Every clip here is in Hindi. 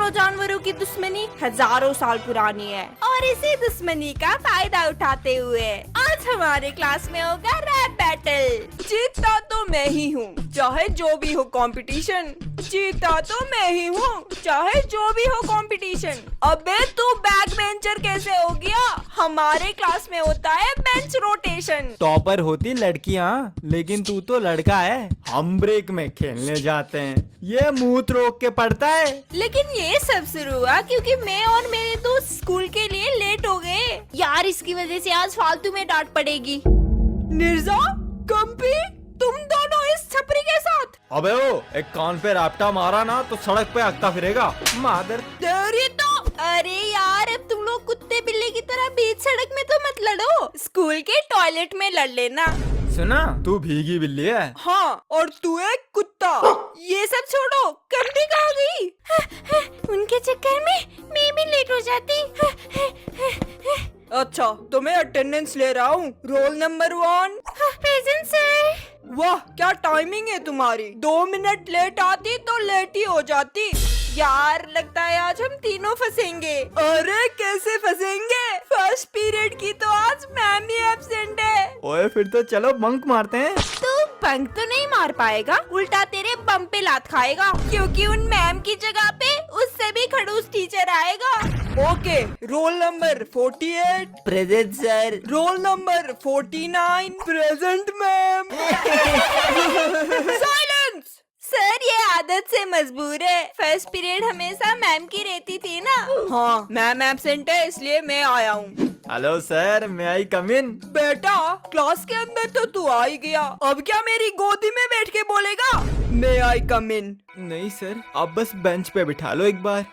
सैकड़ों जानवरों की दुश्मनी हजारों साल पुरानी है और इसी दुश्मनी का फायदा उठाते हुए आज हमारे क्लास में होगा रैप बैटल। जीतता तो मैं ही हूँ चाहे जो भी हो कंपटीशन, जीता तो मैं ही हूँ चाहे जो भी हो कंपटीशन। अबे तू बैक बेंचर कैसे हो गया? हमारे क्लास में होता है बेंच रोटेशन। टॉपर होती लड़कियाँ, लेकिन तू तो लड़का है। हम ब्रेक में खेलने जाते हैं, ये मुंह रोक के पढ़ता है। लेकिन ये सब शुरू हुआ क्योंकि मैं और मेरे दोस्त स्कूल के लिए लेट हो गए यार। इसकी वजह से आज फालतू में डांट पड़ेगी। निर्जा, कंपी, तुम दोनों इस छपरी के साथ। अबे ओ, एक कान पे रापटा मारा ना तो सड़क पे हकता फिरेगा मादर। अरे यार, अब तुम लोग कुत्ते बिल्ली की तरह बीच सड़क में तो मत लड़ो, स्कूल के टॉयलेट में लड़ लेना। सुना, तू भीगी बिल्ली है। हाँ, और तू एक कुत्ता। ये सब छोड़ो, कंपी कहाँ गई? उनके चक्कर में मैं भी लेट हो जाती। अच्छा, तो मैं अटेंडेंस ले रहा हूँ। Roll number 1 present sir. वाह, क्या टाइमिंग है तुम्हारी। 2 मिनट लेट आती तो लेट ही हो जाती। यार, लगता है आज हम तीनों फंसेंगे। अरे कैसे फंसेंगे? फर्स्ट पीरियड की तो आज मैम ही एब्सेंट है। ओए फिर तो चलो बंक मारते हैं। तू बंक तो नहीं मार पाएगा, उल्टा तेरे बम पे लात खाएगा, क्योंकि उन मैम की जगह पे उससे भी खड़ूस टीचर आएगा। Okay, roll number 48 present sir. Roll number 49 present ma'am. Silence. Sir, ये आदत से मजबूर है। फर्स्ट पीरियड हमेशा मैम की रहती थी ना। हाँ, मैम एब्सेंट है इसलिए मैं आया हूँ। हेलो सर, मैं आई कम इन। बेटा, क्लास के अंदर तो तू आ ही गया, अब क्या मेरी गोदी में बैठ के बोलेगा मैं आई कम इन? नहीं सर, आप बस बेंच पे बिठा लो एक बार।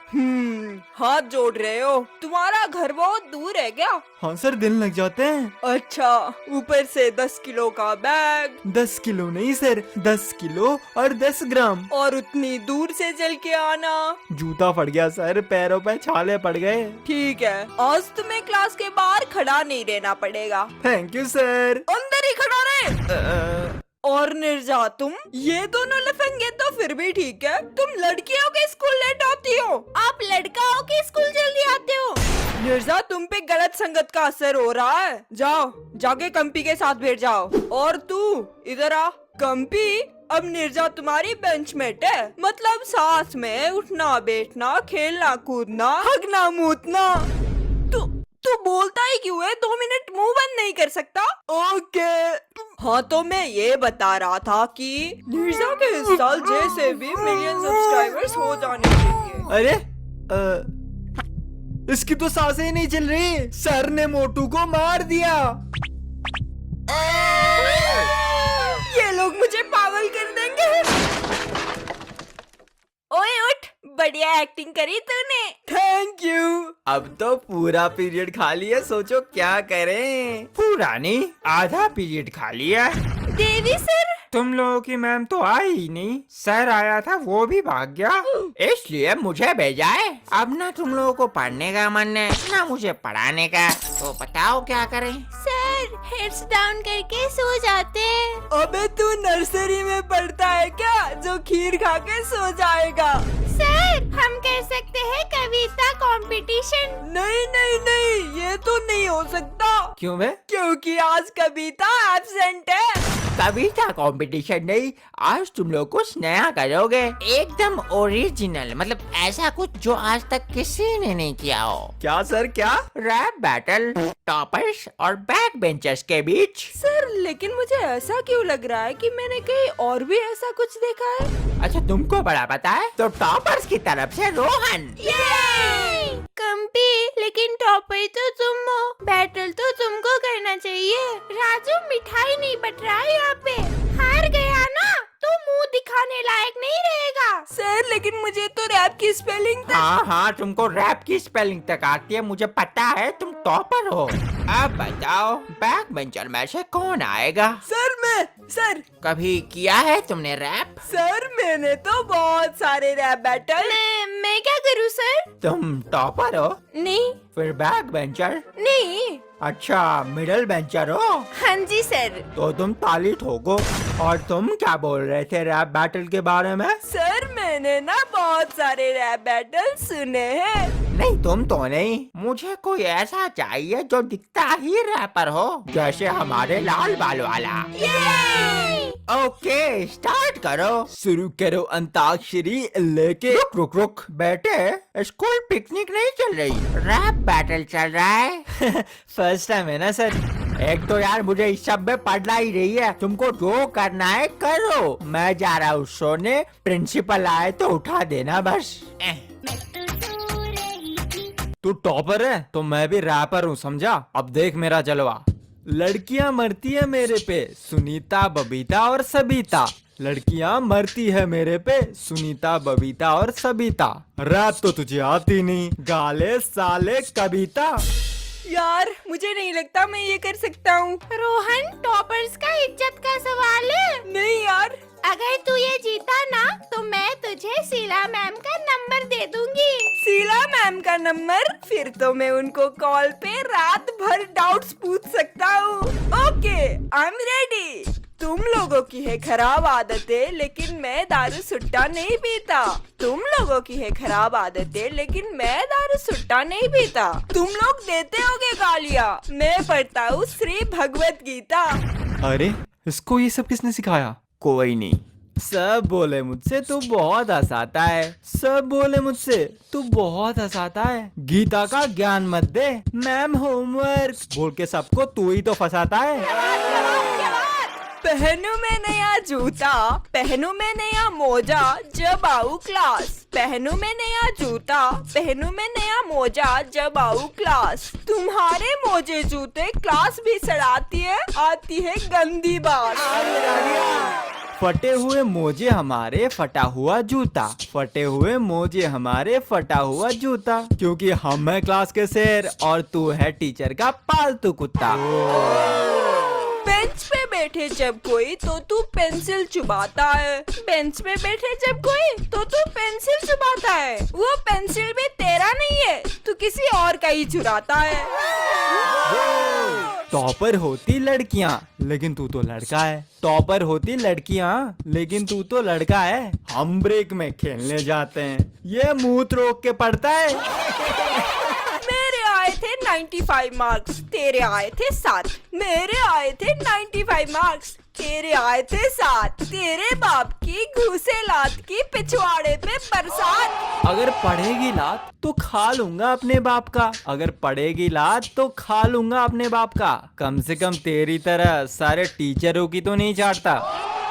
हाथ जोड़ रहे हो? तुम्हारा घर बहुत दूर है क्या? हाँ सर, दिन लग जाते हैं। अच्छा, ऊपर से 10 किलो का बैग। 10 किलो नहीं सर, 10 किलो और 10 ग्राम। और उतनी दूर से चल के आना। जूता फट गया सर, पैरों पे छाले पड़ गए। ठीक है, आज तुम्हें क्लास के बाहर खड़ा नहीं रहना पड़ेगा। Thank you sir. अंदर ही खड़ा रहे। और निर्जा, तुम ये दोनों लफंगे तो फिर भी ठीक है, तुम लड़कियों के स्कूल लेट आती हो, आप लड़का हो के स्कूल जल्दी आते हो। निर्जा, तुम पे गलत संगत का असर हो रहा है। जाओ, जाके कंपी के साथ बैठ जाओ। और तू इधर आ। कंपी, अब निर्जा तुम्हारी बेंचमेट है, मतलब साथ में उठना बैठना, खेलना कूदना, हगना मूतना। तू बोलता ही क्यों है? 2 मिनट मुंह बंद नहीं कर सकता? ओके। हाँ, तो मैं ये बता रहा था कि निर्जा के इस साल जैसे भी मिलियन सब्सक्राइबर्स हो जाने चाहिए। अरे इसकी तो सांसें ही नहीं चल रही। सर ने मोटू को मार दिया। ये लोग मुझे पागल कर देंगे। ओए उठ, बढ़िया एक्टिंग करी तूने। Thank you. अब तो पूरा पीरियड खाली है, सोचो क्या करें। पूरा नहीं, आधा पीरियड खाली है। देवी सर, तुम लोगों की मैम तो आई ही नहीं। सर आया था वो भी भाग गया, इसलिए मुझे भेजा है। अब ना तुम लोगों को पढ़ने का मन है ना मुझे पढ़ाने का, तो बताओ क्या करें। सर हेड्स डाउन करके सो जाते हैं। अबे तू नर्सरी में पढ़ता है क्या जो खीर खा के सो जाएगा? सर, हम कर सकते हैं कविता कंपटीशन। नहीं नहीं नहीं, ये तो नहीं हो सकता। क्यों बे? क्योंकि आज कविता एब्सेंट है। कविता कंपटीशन नहीं, आज तुम लोग कुछ नया करोगे, एकदम ओरिजिनल, मतलब ऐसा कुछ जो आज तक किसी ने नहीं किया हो। क्या सर, क्या? रैप बैटल टॉपर्स और बैक बेंचर्स के बीच। सर, लेकिन मुझे ऐसा क्यों लग रहा है कि मैंने कहीं और भी ऐसा कुछ देखा है। अच्छा, तुमको बड़ा पता है? तो टॉपर्स की तरफ से रोहन। कंपी, लेकिन टॉपर तो तुम हो, बैटल तो तुमको करना चाहिए। राजू, मिठाई नहीं बट रहा है यहाँ पे। हार गया ना तो मुंह दिखाने लायक नहीं रहेगा। सर, लेकिन मुझे तो रैप की स्पेलिंग हाँ, तुमको रैप की स्पेलिंग तक आती है, मुझे पता है, तुम टॉपर हो। अब बताओ, बैक बेंचर में से कौन आएगा? सर, मैं। सर, कभी किया है तुमने रैप? सर, मैंने तो बहुत सारे रैप बैटल। मैं क्या करूँ सर? तुम टॉपर हो? नहीं। फिर बैक बेंचर? नहीं। अच्छा, मिडल बेंचर हो? हाँ जी सर। तो तुम ताली ठोको। और तुम क्या बोल रहे थे रैप बैटल के बारे में? सर मैंने ना बहुत सारे रैप बैटल सुने हैं। नहीं, तुम तो नहीं। मुझे कोई ऐसा चाहिए जो दिखता ही रैपर हो, जैसे हमारे लाल बाल वाला। ओके, स्टार्ट करो। शुरू करो अंताक्षरी लेके। रुक रुक रुक बेटे, स्कूल पिकनिक नहीं चल रही, रैप बैटल चल रहा है। फर्स्ट टाइम है ना सर। एक तो यार मुझे इस सब में पढ़ना ही रही है, तुमको जो करना है करो। मैं जा रहा हूँ सोने, प्रिंसिपल आए तो उठा देना बस। तू टॉपर है तो मैं भी रैपर हूँ, समझा? अब देख मेरा जलवा। लड़कियां मरती है मेरे पे, सुनीता बबीता और सबिता। लड़कियां मरती है मेरे पे, सुनीता बबीता और सबिता। रैप तो तुझे आती नहीं, गाले साले कविता। यार मुझे नहीं लगता मैं ये कर सकता हूँ। रोहन, टॉपर्स का इज्जत का सवाल है। नहीं यार। अगर तू ये जीता ना तो मैं तुझे शीला मैम का नंबर दे दूंगी। शीला मैम का नंबर? फिर तो मैं उनको कॉल पे रात भर डाउट्स पूछ सकता हूँ। Okay, I am ready. तुम लोगों की है खराब आदतें, लेकिन मैं दारू सुट्टा नहीं पीता। तुम लोगों की है खराब आदतें, लेकिन मैं दारू सुट्टा नहीं पीता। तुम लोग देते होगे गालियाँ, मैं पढ़ता हूँ श्री भगवत गीता। अरे इसको ये सब किसने सिखाया? कोई नहीं। सब बोले मुझसे तू बहुत हंसाता है, सब बोले मुझसे तू बहुत हंसाता है। गीता का ज्ञान मत दे, मैम होमवर्क बोल के सबको तू ही तो फंसाता है। पहनूं मैं नया जूता, पहनूं मैं नया मोजा, जब आऊं क्लास। पहनूं मैं नया जूता, पहनूं मैं नया मोजा, जब आऊं क्लास। तुम्हारे मोजे जूते क्लास भी सड़ाती है, आती है गंदी बात। फटे हुए मोजे हमारे फटा हुआ जूता, फटे हुए मोजे हमारे फटा हुआ जूता। क्योंकि हम है क्लास के शेर और तू है टीचर का पालतू कुत्ता। बेंच पे बैठे जब कोई तो तू पेंसिल चुबाता है। बेंच पे बैठे जब कोई तो तू पेंसिल चुबाता है। वो पेंसिल भी तेरा नहीं है, तू किसी और का ही चुराता है। टॉपर होती लड़कियां, लेकिन तू तो लड़का है। टॉपर होती लड़कियां, लेकिन तू तो लड़का है। हम ब्रेक में खेलने जाते हैं, ये मुंह रोक के पढ़ता है। मेरे आए थे 95 मार्क्स, तेरे आए थे 7। मेरे आए थे 95 मार्क्स, तेरे आए थे 7। तेरे बाप की घूसे लात की पिछवाड़े पे बरसात। अगर पढ़ेगी लात तो खा लूंगा अपने बाप का, अगर पढ़ेगी लात तो खा लूंगा अपने बाप का। कम से कम तेरी तरह सारे टीचरों की तो नहीं चाटता।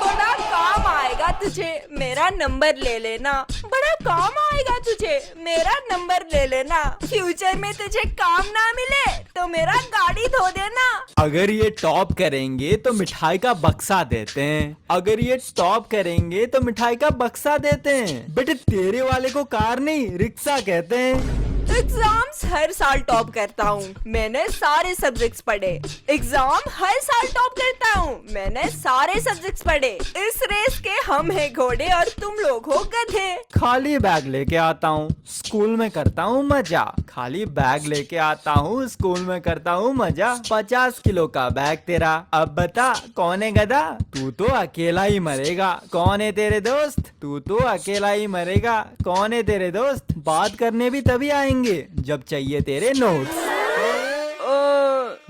बड़ा काम आएगा तुझे, मेरा नंबर ले लेना। बड़ा काम आएगा तुझे, मेरा नंबर ले लेना। फ्यूचर में तुझे काम ना मिले तो मेरा गाड़ी धो देना। अगर ये टॉप करेंगे तो मिठाई का बक्सा देते हैं, अगर ये टॉप करेंगे तो मिठाई का बक्सा देते हैं। बेटे तेरे वाले को कार नहीं रिक्शा कहते हैं। एग्जाम्स हर साल टॉप करता हूँ, मैंने सारे सब्जेक्ट्स पढ़े। एग्जाम हर साल टॉप करता हूँ, मैंने सारे सब्जेक्ट्स पढ़े। इस रेस के हम है घोड़े और तुम लोग हो गधे। खाली बैग लेके आता हूँ, स्कूल में करता हूँ मजा। खाली बैग लेके आता हूँ, स्कूल में करता हूँ मजा। 50 किलो का बैग तेरा, अब बता कौन है गधा? तू तो अकेला ही मरेगा, कौन है तेरे दोस्त? तू तो अकेला ही मरेगा, कौन है तेरे दोस्त? बात करने भी तभी आएंगे जब चाहिए तेरे नोट्स।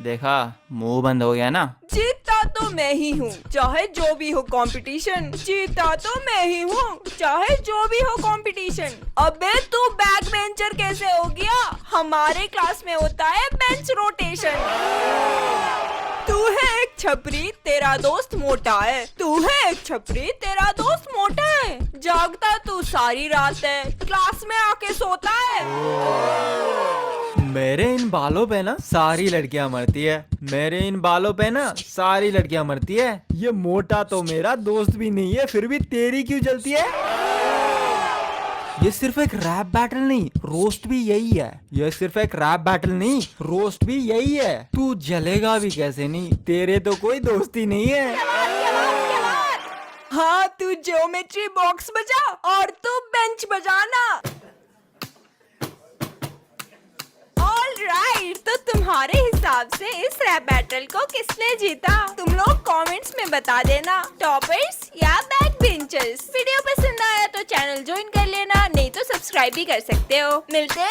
देखा, मुंह बंद हो गया ना। जीता तो मैं ही हूँ, चाहे जो भी हो कंपटीशन। जीता तो मैं ही हूँ, चाहे जो भी हो कंपटीशन। अबे तू बैक बेंचर कैसे हो गया? हमारे क्लास में होता है बेंच रोटेशन। तू है एक छपरी, तेरा दोस्त मोटा है। तू है एक छपरी, तेरा दोस्त मोटा है। जागता तू सारी रात है, क्लास में आके सोता है। मेरे इन बालों पे ना सारी लड़कियां मरती है, मेरे इन बालों पे ना सारी लड़कियां मरती है। ये मोटा तो मेरा दोस्त भी नहीं है, फिर भी तेरी क्यों जलती है? ये सिर्फ एक रैप बैटल नहीं, रोस्ट भी यही है। ये सिर्फ एक रैप बैटल नहीं, रोस्ट भी यही है। तू जलेगा भी कैसे नहीं, तेरे तो कोई दोस्ती नहीं है। हाँ, तू ज्योमेट्री बॉक्स बजा और तू बेंच बजाना। ऑलराइट, तो तुम्हारा तुम्हारे हिसाब से इस रैप बैटल को किसने जीता? तुम लोग कमेंट्स में बता देना, टॉपर्स या बैक बेंचर्स। वीडियो पसंद आया तो चैनल ज्वाइन कर लेना, नहीं तो सब्सक्राइब भी कर सकते हो। मिलते हैं